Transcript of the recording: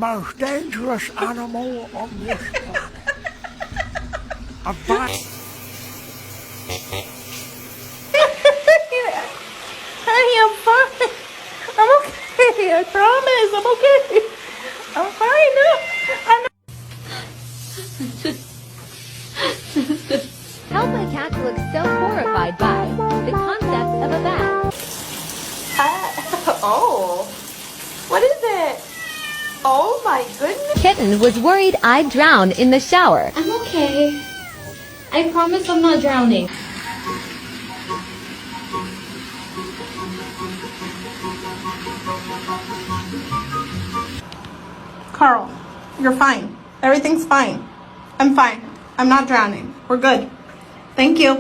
most dangerous animal on this planet. A Honey, I'm fine. I'm okay. I promise. I'm okay. I'm fine. No, I'm How my cat looks so horrified by the concept of a bat. Oh, what is it? Oh my goodness. Kitten was worried I'd drown in the shower. I'm okay. I promise I'm not drowning. Carl, you're fine. Everything's fine. I'm fine. I'm not drowning. We're good. Thank you.